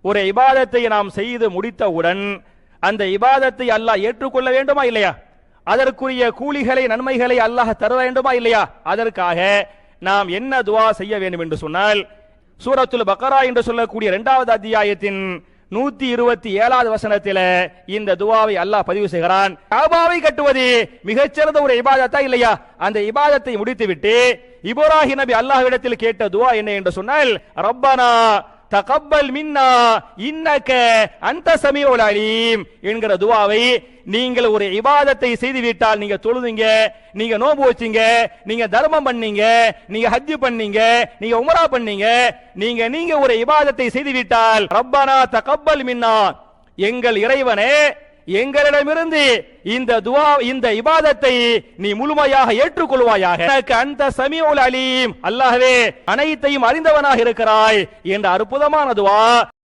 ஒரு இபாதத்தை நாம் செய்து முடித்தவுடன் அந்த இபாதத்தை அல்லாஹ் ஏற்றுக்கொள்ள வேண்டுமா இல்லையா? அதற்குரிய கூலிகளை நன்மைகளை அல்லாஹ் தர வேண்டுமா இல்லையா? அதற்காக நாம் என்ன துஆ செய்ய வேண்டும் என்று சொன்னால், சூரத்துல் பக்ரா என்று சொல்லக்கூடிய 2வது அத்தியாயத்தின் 127வது வசனத்தில் இந்த துஆவை அல்லாஹ் பதிவு செய்கிறான். காபாவை கட்டுவது மிகச்சிறந்த ஒரு இபாதத்தா இல்லையா? அந்த இபாதத்தை முடித்துவிட்டு இப்ராஹிம் நபி அல்லாஹ்விடத்தில் கேட்ட துஆ என்ன என்று சொன்னால், ரப்பனா தகப்பல் மின்னா இன்னக அன்த சமீஉல் அலீம் என்கிற துஆவை நீங்கள் ஒரு இபாதத்தை செய்து விட்டால், நீங்க தொழுதீங்க, நீங்க நோன்பு வச்சீங்க, நீங்க தர்மம் பண்ணீங்க, நீங்க ஹஜ் பண்ணீங்க, நீங்க உம்ரா பண்ணீங்க, நீங்க ஒரு இபாதத்தை செய்து விட்டால், ரப்பனா தகப்பல் மின்னா, எங்கள் இறைவனே எங்களிடமிருந்து இந்த துஆ இந்த இபாதத்தை நீ முழுமையாக ஏற்றுக்கொள்வாயாக, அந்த சமீஉல் அலீம், அல்லாஹ்வே அனைத்தையும் அறிந்தவனாக இருக்கிறாய் என்ற அற்புதமான துஆ